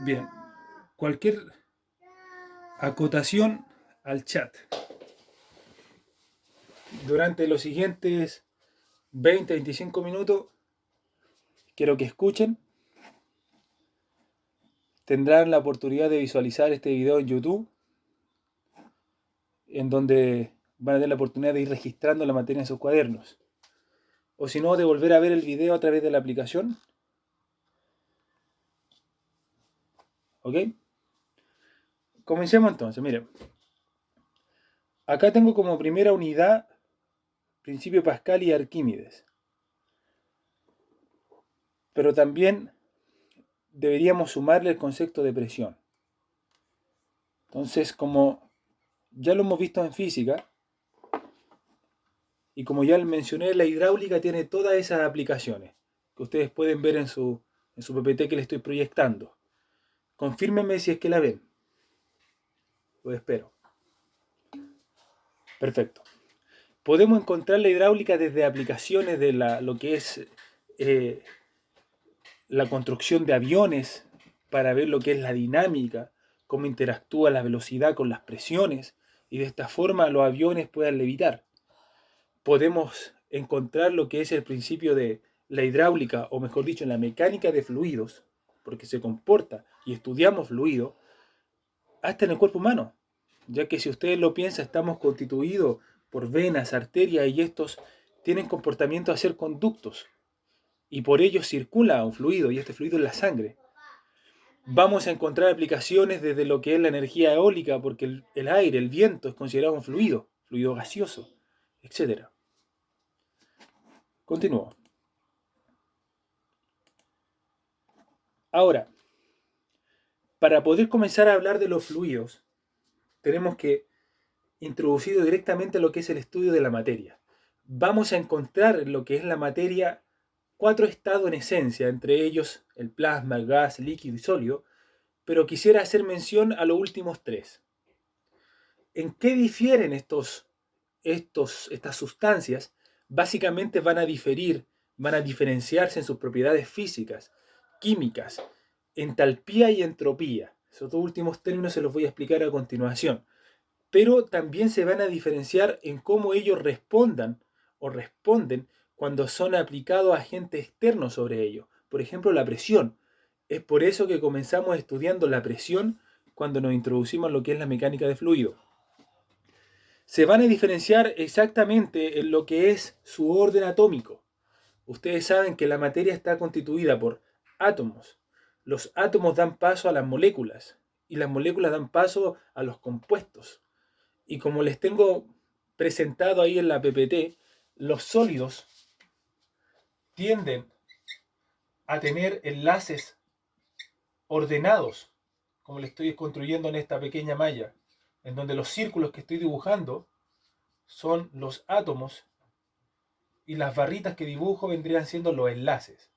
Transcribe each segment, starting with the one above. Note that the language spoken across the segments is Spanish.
Bien, cualquier acotación al chat. Durante los siguientes 20-25 minutos, quiero que escuchen. Tendrán la oportunidad de visualizar este video en YouTube, en donde van a tener la oportunidad de ir registrando la materia en sus cuadernos. O si no, de volver a ver el video a través de la aplicación. ¿Ok? Comencemos entonces, miren. Acá tengo como primera unidad Principio Pascal y Arquímedes. Pero también deberíamos sumarle el concepto de presión. Entonces, como ya lo hemos visto en física, y como ya mencioné, la hidráulica tiene todas esas aplicaciones que ustedes pueden ver en su PPT que le estoy proyectando. Confírmenme si es que la ven. Lo espero. Perfecto. Podemos encontrar la hidráulica desde aplicaciones de lo que es la construcción de aviones, para ver lo que es la dinámica, cómo interactúa la velocidad con las presiones, y de esta forma los aviones puedan levitar. Podemos encontrar lo que es el principio de la hidráulica, o mejor dicho, la mecánica de fluidos, porque se comporta y estudiamos fluidos, hasta en el cuerpo humano, ya que si ustedes lo piensan, estamos constituidos por venas, arterias, y estos tienen comportamiento a ser conductos, y por ello circula un fluido, y este fluido es la sangre. Vamos a encontrar aplicaciones desde lo que es la energía eólica, porque el aire, el viento, es considerado un fluido gaseoso, etc. Continúo. Ahora, para poder comenzar a hablar de los fluidos, tenemos que introducir directamente lo que es el estudio de la materia. Vamos a encontrar en lo que es la materia 4 estados en esencia, entre ellos el plasma, el gas, líquido y sólido, pero quisiera hacer mención a los últimos 3. ¿En qué difieren estas sustancias? Básicamente van a diferenciarse en sus propiedades físicas, químicas, entalpía y entropía. Esos dos últimos términos se los voy a explicar a continuación. Pero también se van a diferenciar en cómo ellos responden cuando son aplicados agentes externos sobre ellos. Por ejemplo, la presión. Es por eso que comenzamos estudiando la presión cuando nos introducimos en lo que es la mecánica de fluido. Se van a diferenciar exactamente en lo que es su orden atómico. Ustedes saben que la materia está constituida por átomos. Los átomos dan paso a las moléculas, y las moléculas dan paso a los compuestos. Y como les tengo presentado ahí en la PPT, los sólidos tienden a tener enlaces ordenados, como le estoy construyendo en esta pequeña malla, en donde los círculos que estoy dibujando son los átomos y las barritas que dibujo vendrían siendo los enlaces.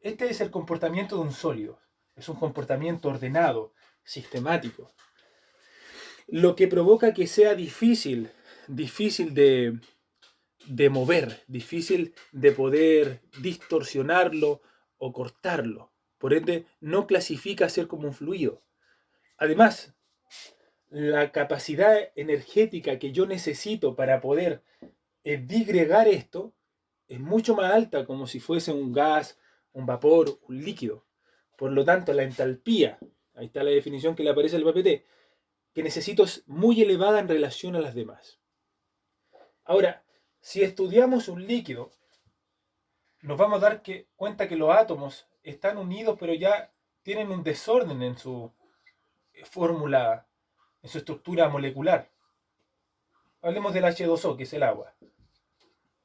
Este es el comportamiento de un sólido. Es un comportamiento ordenado, sistemático. Lo que provoca que sea difícil de mover, difícil de poder distorsionarlo o cortarlo. Por ende, no clasifica a ser como un fluido. Además, la capacidad energética que yo necesito para poder disgregar esto es mucho más alta, como si fuese un gas, un vapor, un líquido. Por lo tanto, la entalpía, ahí está la definición que le aparece al PPT, que necesito es muy elevada en relación a las demás. Ahora, si estudiamos un líquido, nos vamos a dar cuenta que los átomos están unidos, pero ya tienen un desorden en su fórmula, en su estructura molecular. Hablemos del H2O, que es el agua.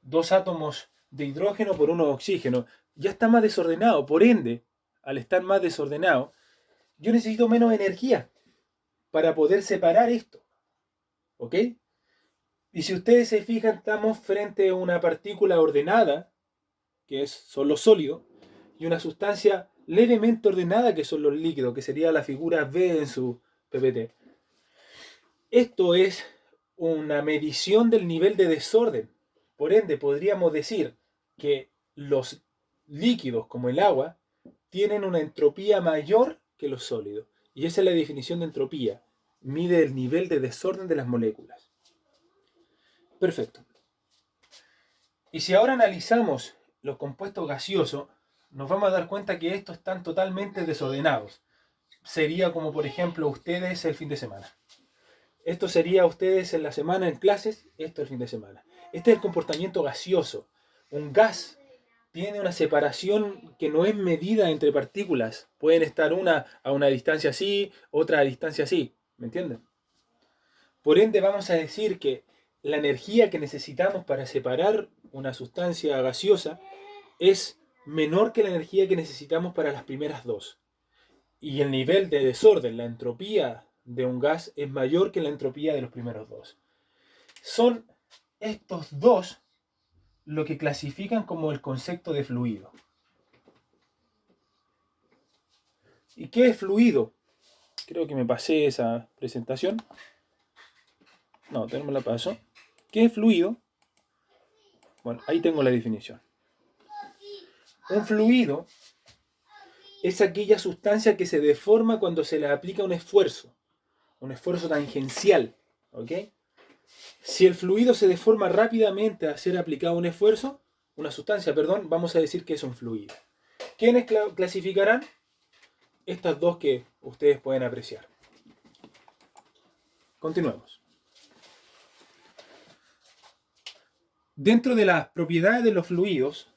2 átomos de hidrógeno por 1 de oxígeno. Ya está más desordenado. Por ende, al estar más desordenado, yo necesito menos energía para poder separar esto. ¿Ok? Y si ustedes se fijan, estamos frente a una partícula ordenada, que son los sólidos, y una sustancia levemente ordenada, que son los líquidos, que sería la figura B en su PPT. Esto es una medición del nivel de desorden. Por ende, podríamos decir que los líquidos, como el agua, tienen una entropía mayor que los sólidos. Y esa es la definición de entropía. Mide el nivel de desorden de las moléculas. Perfecto. Y si ahora analizamos los compuestos gaseosos, nos vamos a dar cuenta que estos están totalmente desordenados. Sería como, por ejemplo, ustedes el fin de semana. Esto sería ustedes en la semana en clases, esto el fin de semana. Este es el comportamiento gaseoso. Un gas tiene una separación que no es medida entre partículas. Pueden estar una a una distancia así, otra a distancia así. ¿Me entienden? Por ende, vamos a decir que la energía que necesitamos para separar una sustancia gaseosa es menor que la energía que necesitamos para las primeras dos. Y el nivel de desorden, la entropía de un gas, es mayor que la entropía de los primeros dos. Son estos dos lo que clasifican como el concepto de fluido. ¿Y qué es fluido? Creo que me pasé esa presentación. No, no me la paso. ¿Qué es fluido? Bueno, ahí tengo la definición. Un fluido es aquella sustancia que se deforma cuando se le aplica un esfuerzo tangencial, ¿ok? Si el fluido se deforma rápidamente al ser aplicado un esfuerzo, una sustancia, perdón, vamos a decir que es un fluido. ¿Quiénes clasificarán? Estas dos que ustedes pueden apreciar. Continuemos. Dentro de las propiedades de los fluidos,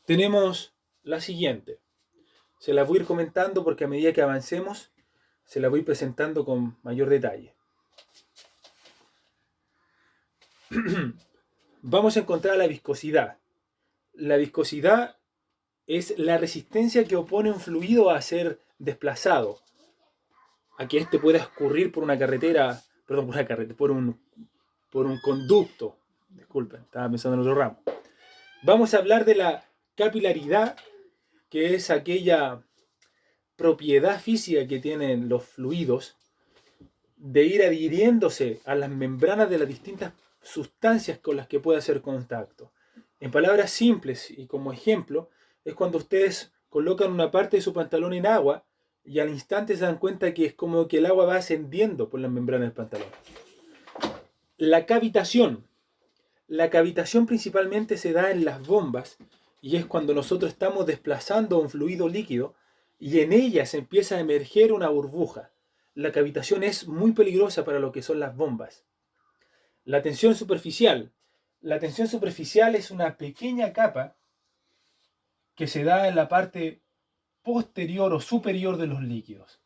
tenemos la siguiente. Se las voy a ir comentando porque a medida que avancemos, se las voy presentando con mayor detalle. Vamos a encontrar la viscosidad. La viscosidad es la resistencia que opone un fluido a ser desplazado, a que éste pueda escurrir por una carretera, perdón, por un conducto. Disculpen, estaba pensando en otro ramo. Vamos a hablar de la capilaridad, que es aquella propiedad física que tienen los fluidos de ir adhiriéndose a las membranas de las distintas sustancias con las que puede hacer contacto. En palabras simples y como ejemplo, es cuando ustedes colocan una parte de su pantalón en agua y al instante se dan cuenta que es como que el agua va ascendiendo por las membranas del pantalón. La cavitación. La cavitación principalmente se da en las bombas y es cuando nosotros estamos desplazando un fluido líquido y en ella se empieza a emerger una burbuja. La cavitación es muy peligrosa para lo que son las bombas. La tensión superficial. La tensión superficial es una pequeña capa que se da en la parte posterior o superior de los líquidos.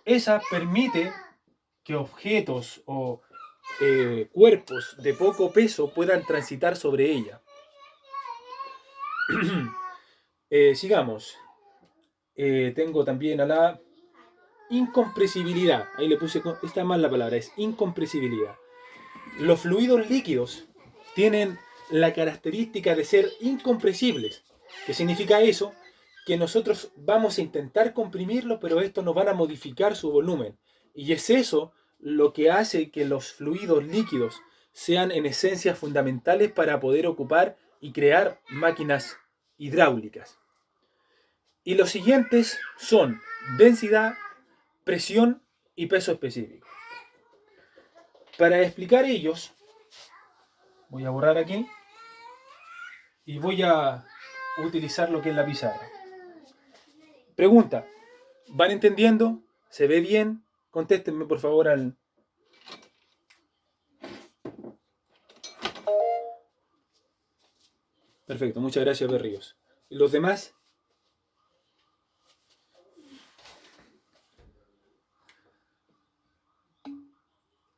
Esa permite que objetos o cuerpos de poco peso puedan transitar sobre ella. Sigamos. Tengo también a la incompresibilidad. Ahí le puse, está mal la palabra, es incompresibilidad. Los fluidos líquidos tienen la característica de ser incompresibles. ¿Qué significa eso? Que nosotros vamos a intentar comprimirlo, pero estos no van a modificar su volumen. Y es eso lo que hace que los fluidos líquidos sean en esencia fundamentales para poder ocupar y crear máquinas hidráulicas. Y los siguientes son densidad, presión y peso específico. Para explicar ellos, voy a borrar aquí y voy a utilizar lo que es la pizarra. Pregunta, ¿van entendiendo? ¿Se ve bien? Contéstenme por favor al... Perfecto, muchas gracias Berríos. ¿Y los demás?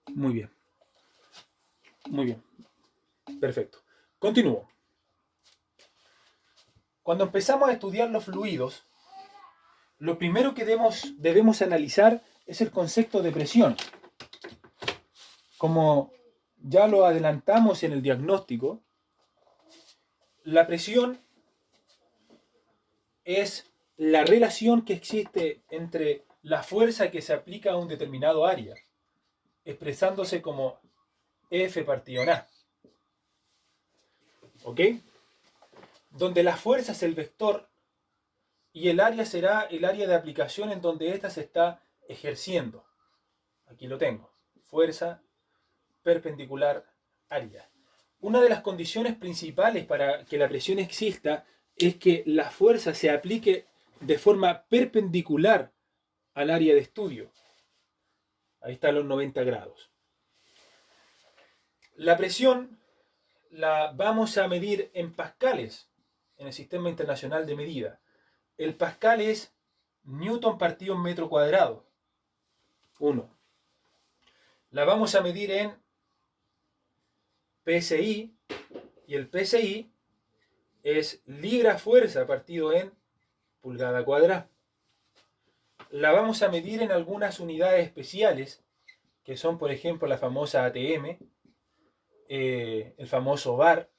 Muy bien. Muy bien. Perfecto. Continúo. Cuando empezamos a estudiar los fluidos, lo primero que debemos analizar es el concepto de presión. Como ya lo adelantamos en el diagnóstico, la presión es la relación que existe entre la fuerza que se aplica a un determinado área, expresándose como F partido en A. ¿Ok? Donde la fuerza es el vector y el área será el área de aplicación en donde ésta se está ejerciendo. Aquí lo tengo. Fuerza perpendicular área. Una de las condiciones principales para que la presión exista es que la fuerza se aplique de forma perpendicular al área de estudio. Ahí están los 90 grados. La presión la vamos a medir en pascales en el Sistema Internacional de Medida. El pascal es Newton partido en metro cuadrado. 1. La vamos a medir en PSI, y el PSI es libra-fuerza partido en pulgada cuadrada. La vamos a medir en algunas unidades especiales, que son, por ejemplo, la famosa ATM, el famoso bar,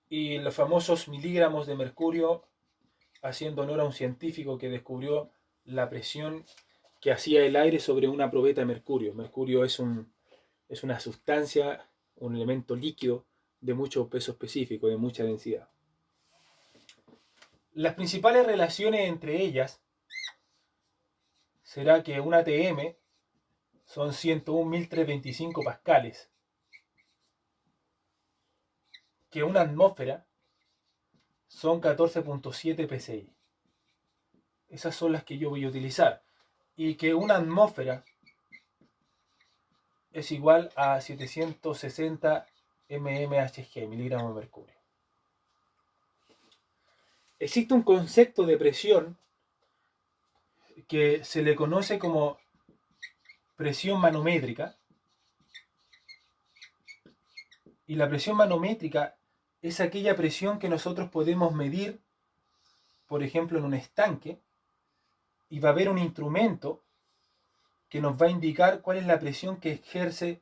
y los famosos miligramos de mercurio, haciendo honor a un científico que descubrió la presión que hacía el aire sobre una probeta de mercurio. Mercurio es una sustancia, un elemento líquido de mucho peso específico, de mucha densidad. Las principales relaciones entre ellas será que una ATM son 101.325 pascales, que una atmósfera son 14.7 psi. Esas son las que yo voy a utilizar. Y que una atmósfera es igual a 760 mmHg, miligramos de mercurio. Existe un concepto de presión que se le conoce como presión manométrica. Y la presión manométrica es aquella presión que nosotros podemos medir, por ejemplo, en un estanque, y va a haber un instrumento que nos va a indicar cuál es la presión que ejerce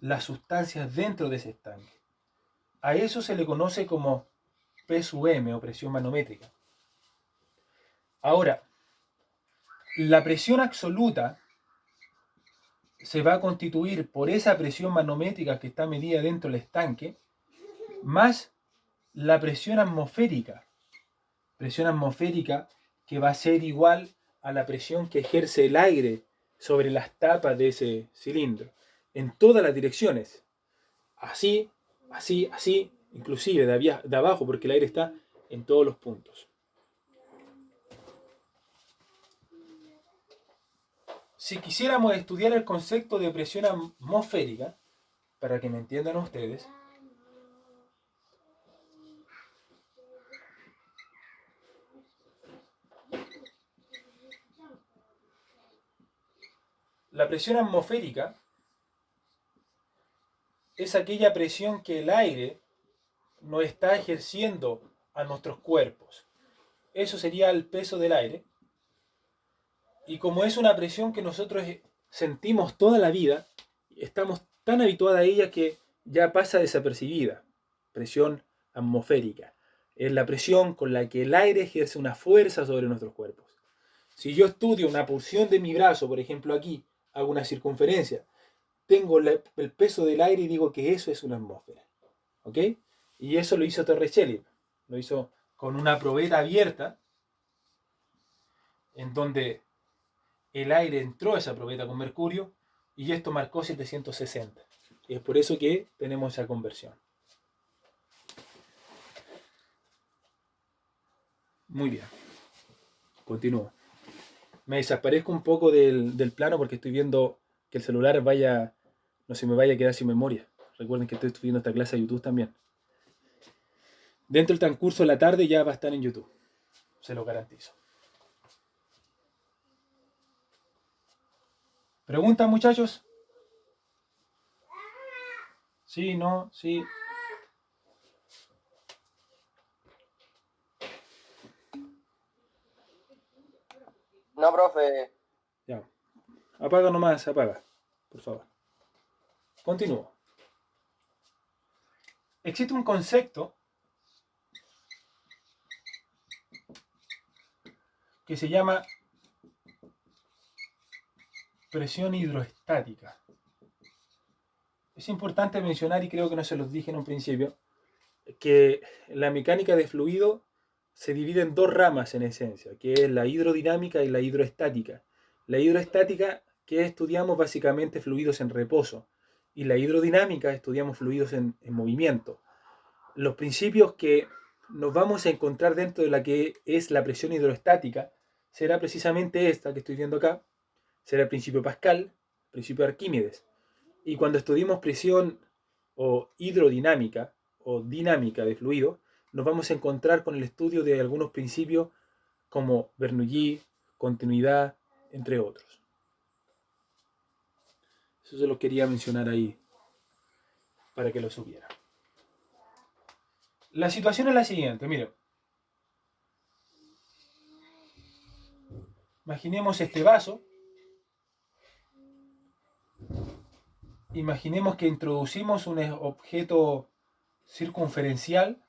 las sustancias dentro de ese estanque. A eso se le conoce como PSUM o presión manométrica. Ahora, la presión absoluta se va a constituir por esa presión manométrica que está medida dentro del estanque, más la presión atmosférica que va a ser igual a la presión que ejerce el aire sobre las tapas de ese cilindro, en todas las direcciones, así, así, así, inclusive de abajo, porque el aire está en todos los puntos. Si quisiéramos estudiar el concepto de presión atmosférica, para que me entiendan ustedes, la presión atmosférica es aquella presión que el aire nos está ejerciendo a nuestros cuerpos. Eso sería el peso del aire. Y como es una presión que nosotros sentimos toda la vida, estamos tan habituados a ella que ya pasa desapercibida. Presión atmosférica. Es la presión con la que el aire ejerce una fuerza sobre nuestros cuerpos. Si yo estudio una porción de mi brazo, por ejemplo aquí, hago una circunferencia, tengo el peso del aire y digo que eso es una atmósfera. ¿Ok? Y eso lo hizo Torricelli. Lo hizo con una probeta abierta, en donde el aire entró a esa probeta con mercurio y esto marcó 760. Y es por eso que tenemos esa conversión. Muy bien. Continúo. Me desaparezco un poco del plano porque estoy viendo que el celular no se me vaya a quedar sin memoria. Recuerden que estoy viendo esta clase de YouTube también. Dentro del transcurso de la tarde ya va a estar en YouTube. Se lo garantizo. ¿Preguntas, muchachos? Sí, no, sí. No, profe. Ya. Apaga nomás, apaga. Por favor. Continúo. Existe un concepto que se llama presión hidroestática. Es importante mencionar, y creo que no se los dije en un principio, que la mecánica de fluido se divide en dos ramas en esencia, que es la hidrodinámica y la hidroestática. La hidroestática, que estudiamos básicamente fluidos en reposo, y la hidrodinámica estudiamos fluidos en movimiento. Los principios que nos vamos a encontrar dentro de la que es la presión hidroestática será precisamente esta que estoy viendo acá, será el principio Pascal, principio de Arquímedes. Y cuando estudiemos presión o hidrodinámica o dinámica de fluido, nos vamos a encontrar con el estudio de algunos principios como Bernoulli, continuidad, entre otros. Eso se lo quería mencionar ahí para que lo supiera. La situación es la siguiente, miren. Imaginemos este vaso. Imaginemos que introducimos un objeto circunferencial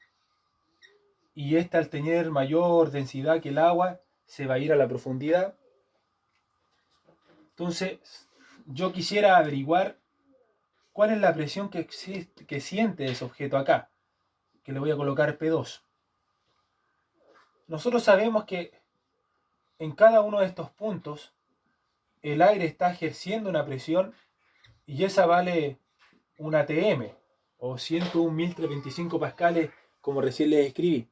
y este, al tener mayor densidad que el agua, se va a ir a la profundidad. Entonces, yo quisiera averiguar cuál es la presión que siente ese objeto acá, que le voy a colocar P2. Nosotros sabemos que en cada uno de estos puntos el aire está ejerciendo una presión y esa vale un ATM o 101.325 pascales, como recién les escribí.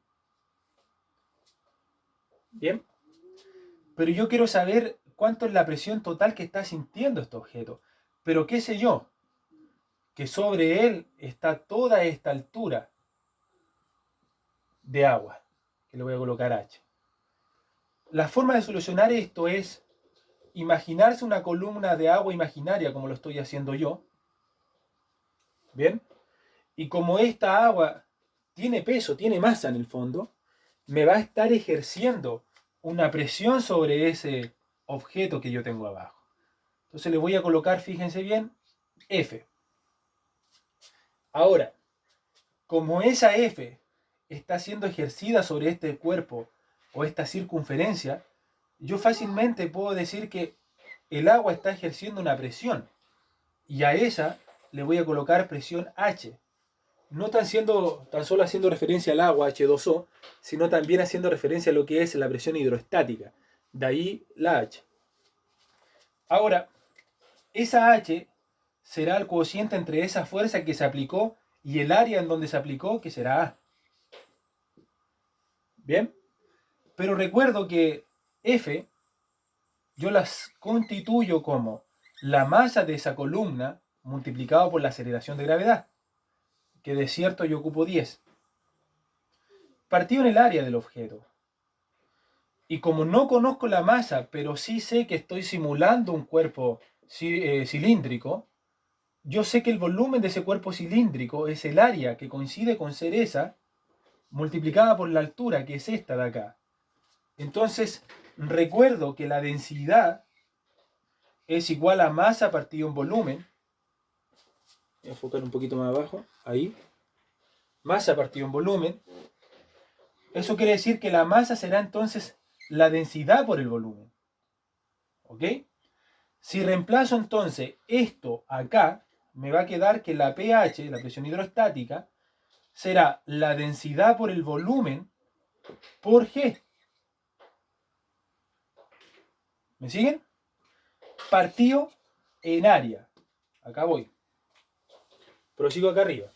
Bien, pero yo quiero saber cuánto es la presión total que está sintiendo este objeto. Pero qué sé yo, que sobre él está toda esta altura de agua, que le voy a colocar H. La forma de solucionar esto es imaginarse una columna de agua imaginaria, como lo estoy haciendo yo. Bien, y como esta agua tiene peso, tiene masa en el fondo, me va a estar ejerciendo una presión sobre ese objeto que yo tengo abajo. Entonces le voy a colocar, fíjense bien, F. Ahora, como esa F está siendo ejercida sobre este cuerpo o esta circunferencia, yo fácilmente puedo decir que el agua está ejerciendo una presión y a esa le voy a colocar presión H. No tan solo haciendo referencia al agua, H2O, sino también haciendo referencia a lo que es la presión hidrostática. De ahí la H. Ahora, esa H será el cociente entre esa fuerza que se aplicó y el área en donde se aplicó, que será A. ¿Bien? Pero recuerdo que F yo las constituyo como la masa de esa columna multiplicado por la aceleración de gravedad, que de cierto yo ocupo 10. Partido en el área del objeto. Y como no conozco la masa, pero sí sé que estoy simulando un cuerpo cilíndrico, yo sé que el volumen de ese cuerpo cilíndrico es el área que coincide con ser esa, multiplicada por la altura, que es esta de acá. Entonces, recuerdo que la densidad es igual a masa partido en volumen. Voy a enfocar un poquito más abajo, ahí. Masa partido en volumen. Eso quiere decir que la masa será entonces la densidad por el volumen. ¿Ok? Si reemplazo entonces esto acá, me va a quedar que la pH, la presión hidrostática, será la densidad por el volumen por G. ¿Me siguen? Partido en área. Acá voy. Prosigo acá arriba.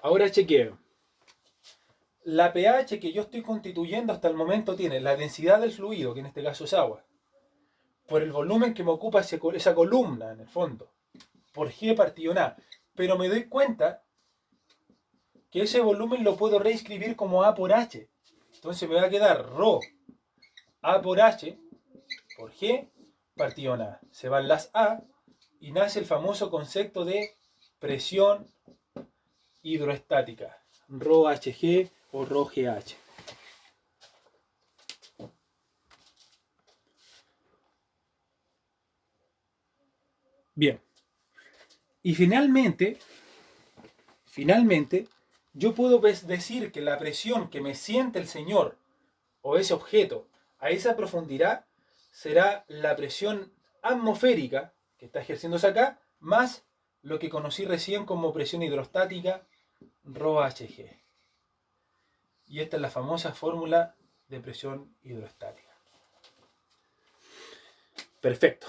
Ahora chequeo. La pH que yo estoy constituyendo hasta el momento tiene la densidad del fluido, que en este caso es agua, por el volumen que me ocupa esa columna en el fondo, por G partido en A. Pero me doy cuenta que ese volumen lo puedo reescribir como A por H. Entonces me va a quedar ρ A por H por G partido en A. Se van las A y nace el famoso concepto de presión hidroestática, ρHG o ρGH. Bien. Y finalmente, yo puedo decir que la presión que me siente el Señor o ese objeto a esa profundidad será la presión atmosférica que está ejerciéndose acá, más lo que conocí recién como presión hidrostática, ρHG. Y esta es la famosa fórmula de presión hidrostática. Perfecto.